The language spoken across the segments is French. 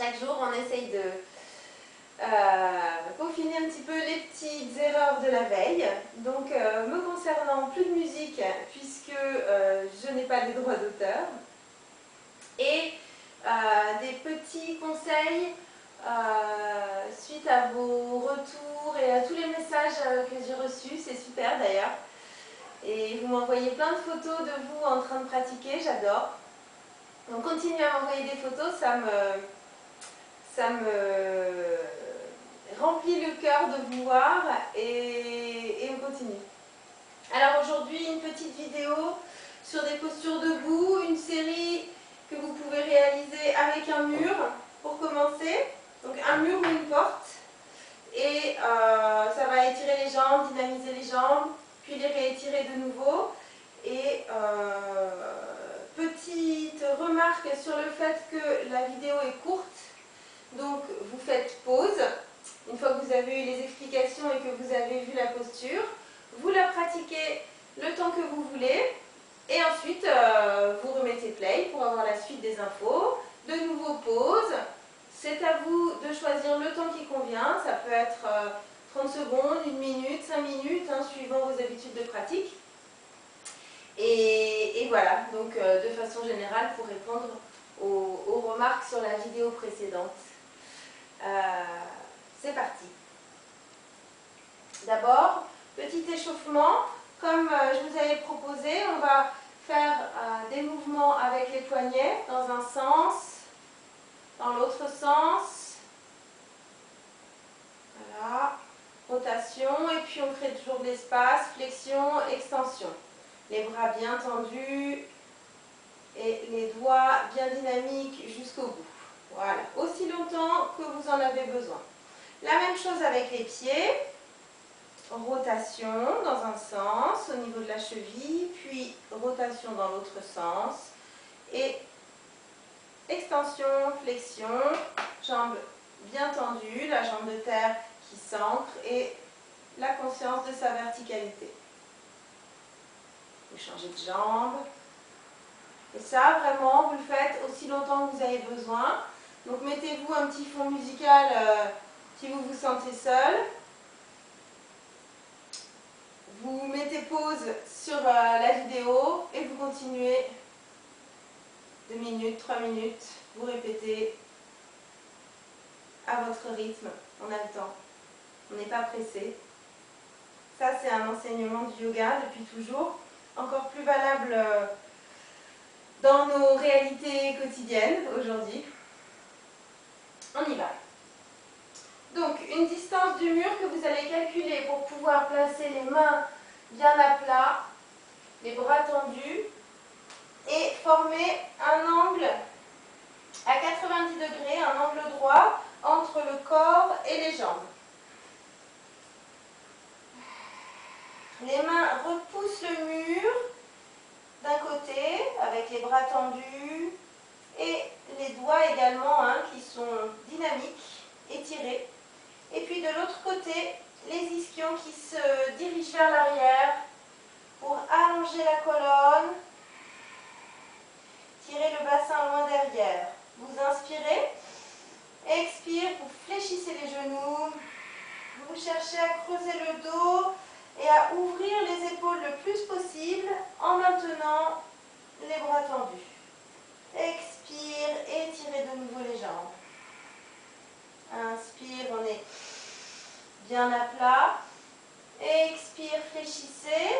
Chaque jour, on essaye de peaufiner un petit peu les petites erreurs de la veille. Donc, me concernant, plus de musique puisque je n'ai pas les droits d'auteur. Et des petits conseils suite à vos retours et à tous les messages que j'ai reçus. C'est super d'ailleurs. Et vous m'envoyez plein de photos de vous en train de pratiquer, j'adore. Donc continuez à m'envoyer des photos, ça me remplit le cœur de vous voir et on continue. Alors aujourd'hui, une petite vidéo sur des postures debout, une série que vous pouvez réaliser avec un mur pour commencer. Donc un mur ou une porte. Et ça va étirer les jambes, dynamiser les jambes, puis les réétirer de nouveau. Et petite remarque sur le fait que la vidéo est courte. Donc vous faites pause. Une fois que vous avez eu les explications et que vous avez vu la posture, vous la pratiquez le temps que vous voulez. Et ensuite, vous remettez play pour avoir la suite des infos. De nouveau pause. C'est à vous de choisir le temps qui convient. Ça peut être 30 secondes, 1 minute, 5 minutes, hein, suivant vos habitudes de pratique. Et voilà, donc de façon générale, pour répondre aux remarques sur la vidéo précédente. C'est parti. D'abord, petit échauffement. Comme je vous avais proposé, on va faire des mouvements avec les poignets dans un sens, dans l'autre sens. Voilà. Rotation. Et puis on crée toujours de l'espace. Flexion, extension. Les bras bien tendus et les doigts bien dynamiques jusqu'au bout. Voilà. Aussi longtemps que vous en avez besoin. La même chose avec les pieds. Rotation dans un sens au niveau de la cheville, puis rotation dans l'autre sens et extension, flexion, jambes bien tendues, la jambe de terre qui s'ancre et la conscience de sa verticalité. Vous changez de jambe et ça vraiment vous le faites aussi longtemps que vous avez besoin. Donc mettez-vous un petit fond musical si vous vous sentez seul. Vous mettez pause sur la vidéo et vous continuez 2 minutes, 3 minutes, vous répétez à votre rythme, on a le temps, on n'est pas pressé. Ça c'est un enseignement du yoga depuis toujours, encore plus valable dans nos réalités quotidiennes aujourd'hui. On y va. Donc une distance du mur que vous allez calculer pour pouvoir placer les mains bien à plat, les bras tendus et former un angle à 90 degrés, un angle droit entre le corps et les jambes. Les mains repoussent le mur d'un côté avec les bras tendus et les doigts également qui sont dynamiques, étirés. Et puis de l'autre côté, les ischions qui se dirigent vers l'arrière pour allonger la colonne, tirer le bassin loin derrière. Vous inspirez, expire, vous fléchissez les genoux, vous cherchez à creuser le dos et à ouvrir les épaules le plus possible en maintenant les bras tendus. Expire, étirez de nouveau les jambes. Inspire, on est bien à plat. Expire, fléchissez.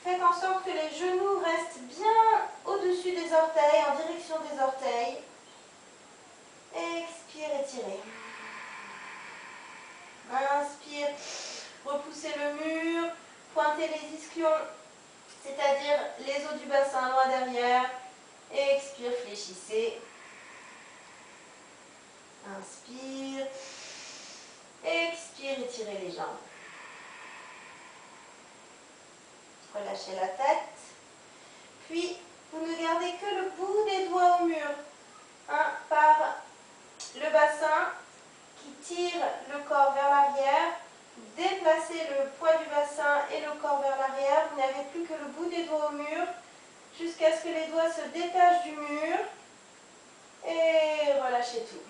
Faites en sorte que les genoux restent bien au-dessus des orteils, en direction des orteils. Expire, étirez. Inspire, repoussez le mur, pointez les ischions, c'est-à-dire les os du bassin loin derrière. Expire, fléchissez. Inspire. Expire, étirez les jambes. Relâchez la tête. Puis, vous ne gardez que le bout des doigts au mur. Par le bassin qui tire le corps vers l'arrière. Déplacez le poids du bassin et le corps vers l'arrière. Vous n'avez plus que le bout des doigts au mur jusqu'à ce que les doigts se détachent du mur. Et relâchez tout.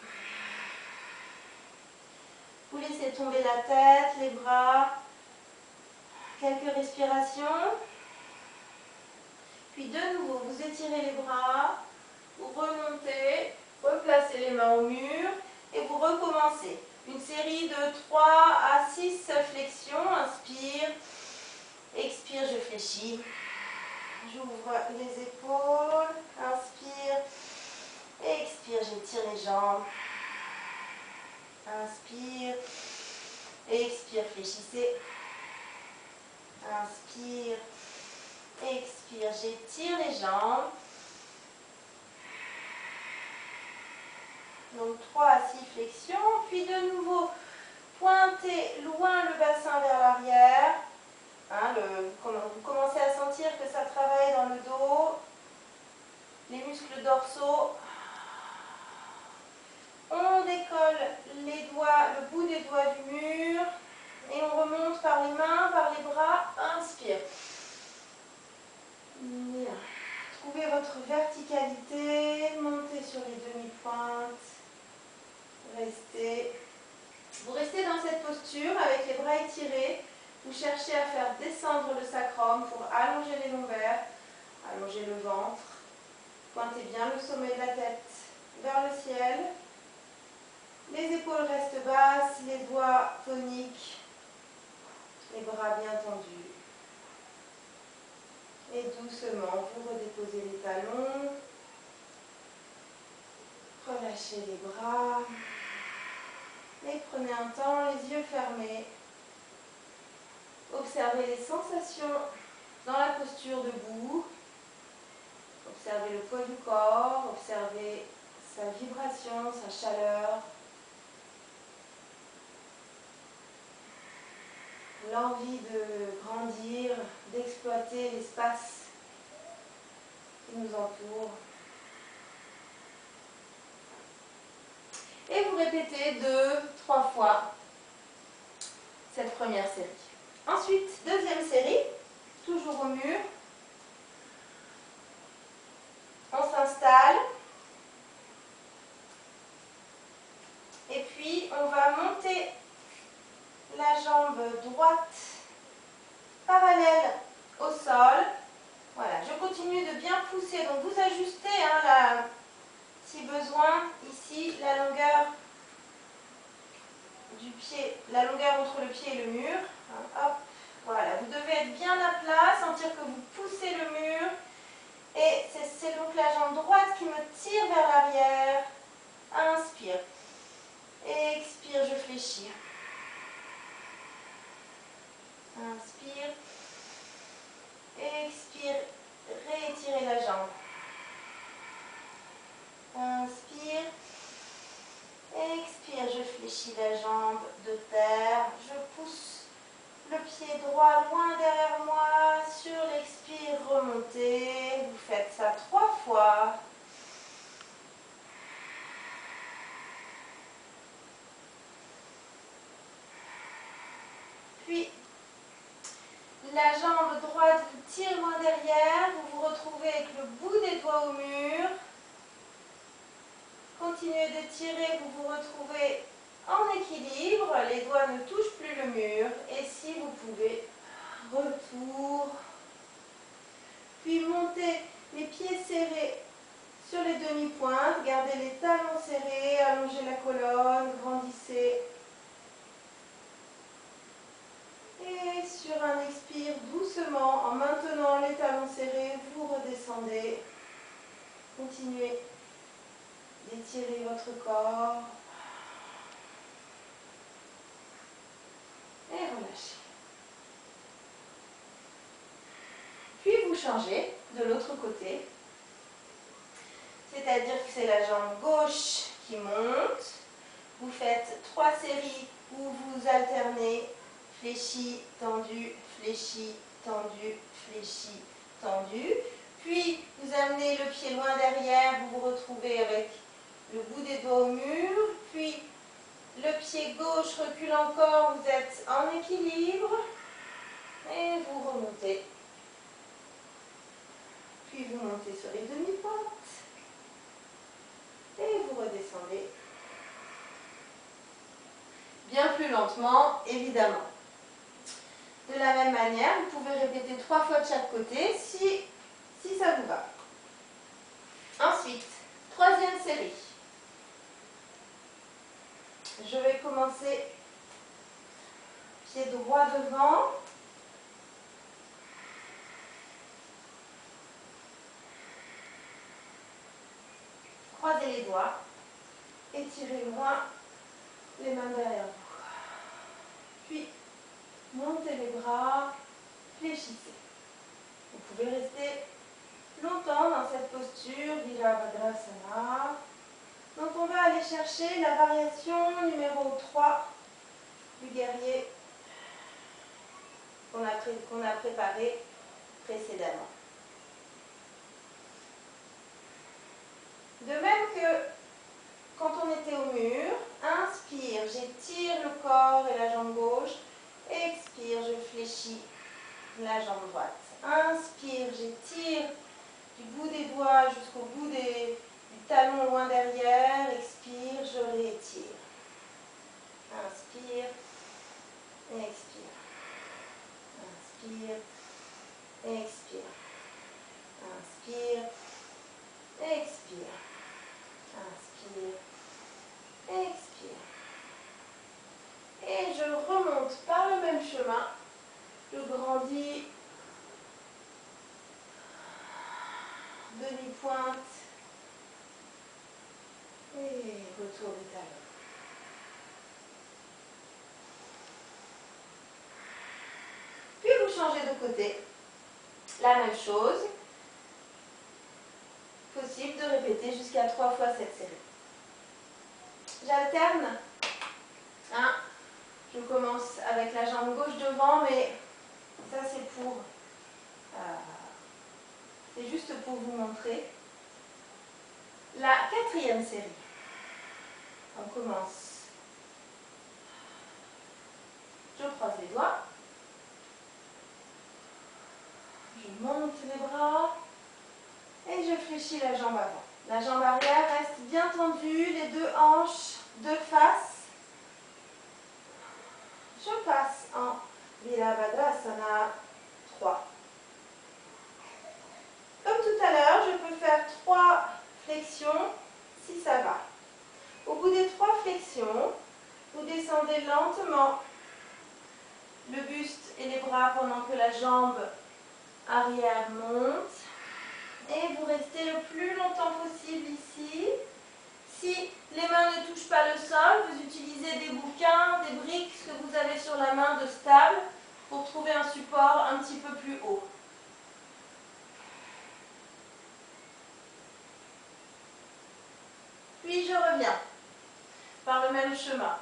Vous laissez tomber la tête, les bras. Quelques respirations. Puis de nouveau, vous étirez les bras, vous remontez, replacez les mains au mur et vous recommencez. Une série de 3 à 6 flexions. Inspire, expire, je fléchis. J'ouvre les épaules, inspire, expire, j'étire les jambes. Inspire, expire, fléchissez. Inspire, expire, j'étire les jambes. Donc 3 à 6 flexions. Puis de nouveau, pointez loin le bassin vers l'arrière. Hein, vous commencez à sentir que ça travaille dans le dos, les muscles dorsaux. On décolle les doigts, le bout des doigts du mur et on remonte par les mains, par les bras. Inspire. Bien. Trouvez votre verticalité, montez sur les demi-pointes. Vous restez dans cette posture avec les bras étirés. Vous cherchez à faire descendre le sacrum pour allonger les lombaires, allonger le ventre. Pointez bien le sommet de la tête vers le ciel. Les épaules restent basses, les doigts toniques, les bras bien tendus. Et doucement, vous redéposez les talons. Relâchez les bras. Et prenez un temps, les yeux fermés. Observez les sensations dans la posture debout. Observez le poids du corps, observez sa vibration, sa chaleur. L'envie de grandir, d'exploiter l'espace qui nous entoure. Et vous répétez 2-3 fois cette première série. Ensuite, deuxième série, toujours au mur. On s'installe. Et puis, on va monter la jambe droite parallèle au sol. Voilà, je continue de bien pousser. Donc, vous ajustez si besoin, ici, la longueur du pied, la longueur entre le pied et le mur. Hop, voilà, vous devez être bien à plat, sentir que vous poussez le mur. Et c'est donc la jambe droite qui me tire vers l'arrière. Inspire. Expire, je fléchis. Inspire. Expire, réétirez la jambe. Inspire. Expire, je fléchis la jambe de terre. Je pousse le pied droit loin derrière moi. Sur l'expire, remontez. Vous faites ça 3 fois. Puis, la jambe droite vous tire loin derrière. Vous vous retrouvez avec le bout des doigts au mur. Continuez d'étirer, vous vous retrouvez en équilibre. Les doigts ne touchent plus le mur. Et si vous pouvez, retour. Puis montez les pieds serrés sur les demi-pointes. Gardez les talons serrés. Allongez la colonne. Grandissez. Et sur un expire, doucement, en maintenant les talons serrés, vous redescendez. Continuez d'étirer votre corps. Et relâchez. Puis vous changez de l'autre côté. C'est-à-dire que c'est la jambe gauche qui monte. Vous faites 3 séries où vous alternez fléchi, tendu, fléchi, tendu, fléchi, tendu. Puis vous amenez le pied loin derrière, vous vous retrouvez avec le bout des doigts au mur. Puis le pied gauche recule encore, vous êtes en équilibre. Et vous remontez. Puis vous montez sur les demi-pointes. Et vous redescendez. bien plus lentement, évidemment. De la même manière, vous pouvez répéter 3 fois de chaque côté si ça vous va. Ensuite, troisième série. Je vais commencer pied droit devant. Croisez les doigts. Étirez loin les mains derrière vous. Puis, montez les bras, fléchissez. Vous pouvez rester longtemps dans cette posture, Virabhadrasana. Donc on va aller chercher la variation numéro 3 du guerrier qu'on a préparé précédemment. De même que quand on était au mur, inspire, j'étire le corps et la jambe gauche, expire, je fléchis la jambe droite. Inspire, j'étire du bout des doigts jusqu'au bout du talon loin derrière, expire, je réétire. Inspire, expire. Inspire, expire. Inspire, expire. Inspire, expire. Et je remonte par le même chemin. Je grandis. Demi-pointe. Et retour des talons. Puis vous changez de côté. La même chose. Possible de répéter jusqu'à 3 fois cette série. J'alterne. Je commence avec la jambe gauche devant, mais ça c'est juste pour vous montrer. La quatrième série. On commence. Je croise les doigts. Je monte les bras. Et je fléchis la jambe avant. La jambe arrière reste bien tendue, les deux hanches de face. Je passe en Virabhadrasana 3. Comme tout à l'heure, je peux faire 3 flexions si ça va. Au bout des 3 flexions, vous descendez lentement le buste et les bras pendant que la jambe arrière monte. Et vous restez le plus longtemps possible ici. Si les mains ne touchent pas le sol, vous utilisez des bouquins, des briques que vous avez sur la main de stable pour trouver un support un petit peu plus haut. Puis je reviens par le même chemin.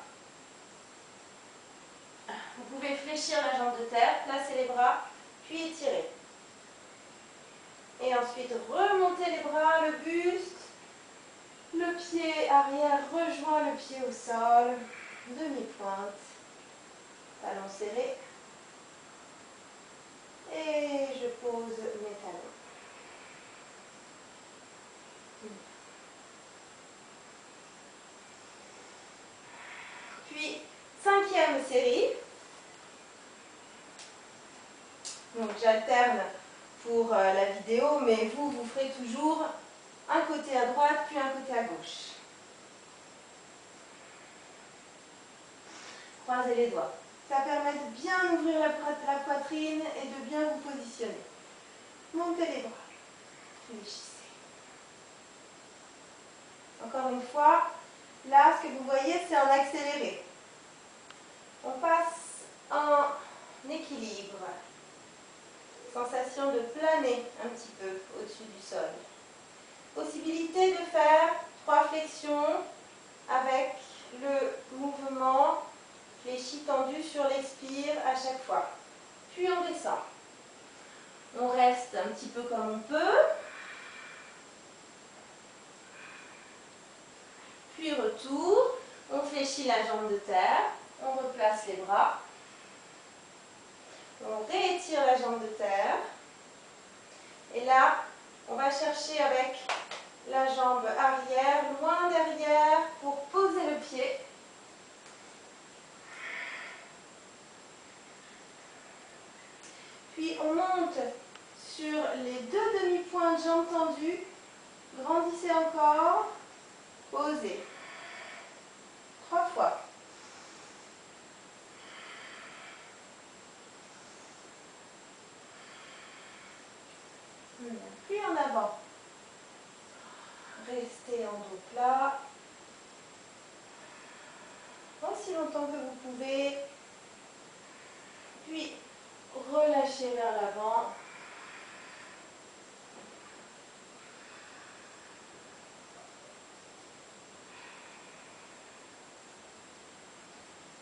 Vous pouvez fléchir la jambe de terre, placer les bras, puis étirer. Et ensuite remonter les bras, le buste. Le pied arrière rejoint le pied au sol, demi-pointe, talons serrés. Et je pose mes talons. Puis, 5e série. Donc j'alterne pour la vidéo, mais vous ferez toujours un côté à droite, puis un côté à gauche. Croisez les doigts. Ça permet de bien ouvrir la poitrine et de bien vous positionner. Montez les bras. Fléchissez. Encore une fois, là, ce que vous voyez, c'est en accéléré. On passe en équilibre. Sensation de planer un petit peu au-dessus du sol. Possibilité de faire 3 flexions avec le mouvement fléchi tendu sur l'expire à chaque fois. Puis on descend. On reste un petit peu comme on peut. Puis retour. On fléchit la jambe de terre. On replace les bras. On réétire la jambe de terre. Et là, on va chercher avec la jambe arrière, loin derrière, pour poser le pied. Puis on monte sur les 2 demi-pointes, jambes tendues. Grandissez encore. Posez. 3 fois. Puis en avant. Restez en dos plat. Aussi longtemps que vous pouvez. Puis relâchez vers l'avant.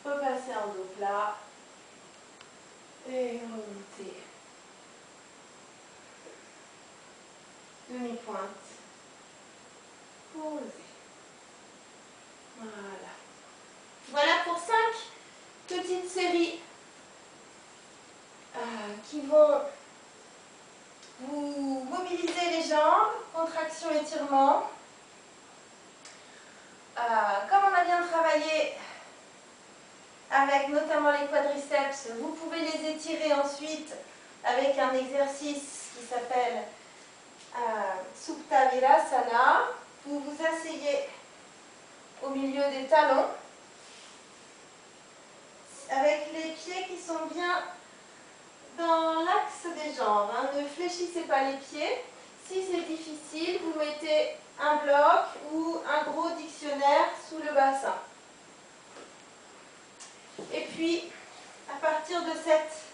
Repassez en dos plat. Et remontez. Demi-pointe. Posez. Voilà. Voilà pour 5 petites séries qui vont vous mobiliser les jambes, contraction, étirement. Comme on a bien travaillé avec notamment les quadriceps, vous pouvez les étirer ensuite avec un exercice qui s'appelle Supta Virasana. Vous vous asseyez au milieu des talons avec les pieds qui sont bien dans l'axe des jambes. Ne fléchissez pas les pieds. Si c'est difficile, vous mettez un bloc ou un gros dictionnaire sous le bassin. Et puis, à partir de cette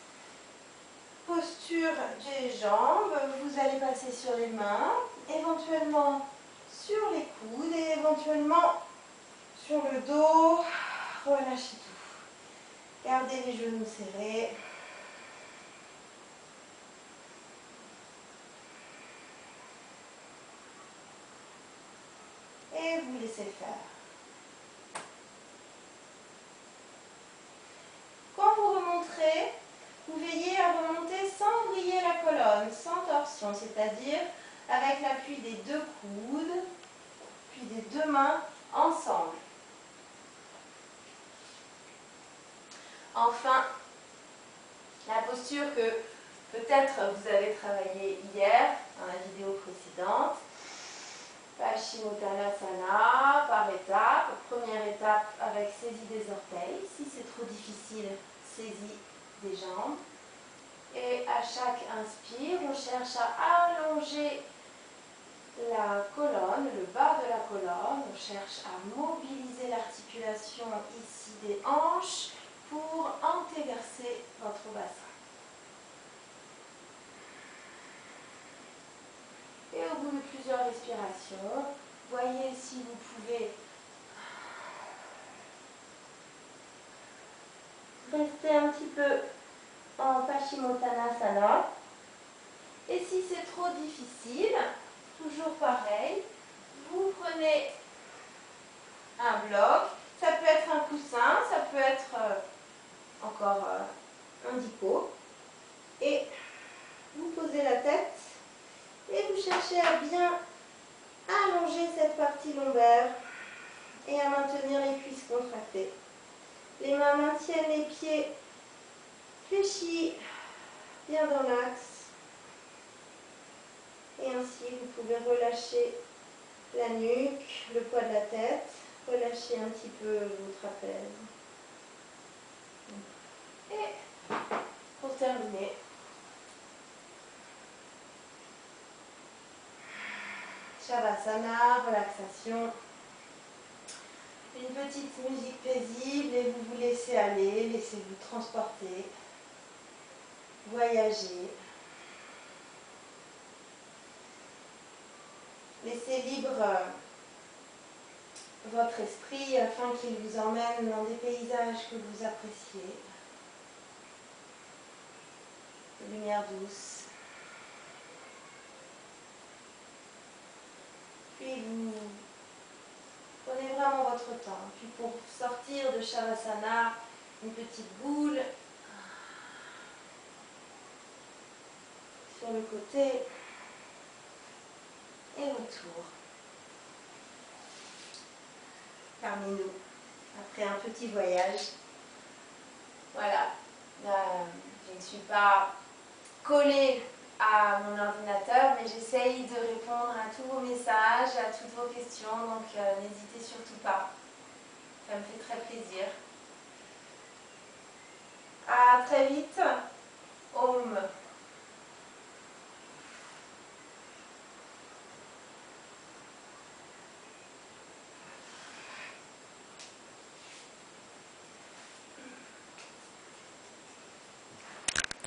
posture des jambes, vous allez passer sur les mains, éventuellement sur les coudes et éventuellement sur le dos. Relâchez tout. Gardez les genoux serrés. Et vous laissez faire. Quand vous remonterez, vous veillez à remonter sans vriller la colonne, sans torsion, c'est-à-dire avec l'appui des 2 coudes, puis des 2 mains ensemble. Enfin, la posture que peut-être vous avez travaillée hier dans la vidéo précédente, Paschimottanasana par étapes. Première étape avec saisie des orteils. Si c'est trop difficile, saisie des jambes. Et à chaque inspire, on cherche à allonger la colonne, le bas de la colonne. On cherche à mobiliser l'articulation ici des hanches pour antéverser votre bassin. Et au bout de plusieurs respirations, voyez si vous pouvez rester un petit peu en Paschimottanasana. Et si c'est trop difficile, toujours pareil, vous prenez un bloc. Ça peut être un coussin, ça peut être encore un dico. Et vous posez la tête et vous cherchez à bien allonger cette partie lombaire et à maintenir les cuisses contractées. Les mains maintiennent les pieds fléchis bien dans l'axe. Et ainsi, vous pouvez relâcher la nuque, le poids de la tête, relâcher un petit peu vos trapèzes. Et pour terminer, Shavasana, relaxation. Une petite musique paisible et vous vous laissez aller, laissez-vous transporter, voyager. Laissez libre votre esprit afin qu'il vous emmène dans des paysages que vous appréciez. De lumière douce. Puis vous prenez vraiment votre temps. Puis pour sortir de Shavasana, une petite boule sur le côté et retour. Parmi nous, après un petit voyage. Voilà, je ne suis pas collée à mon ordinateur, mais j'essaye de répondre à tous vos messages, à toutes vos questions, donc n'hésitez surtout pas. Ça me fait très plaisir. À très vite. Om.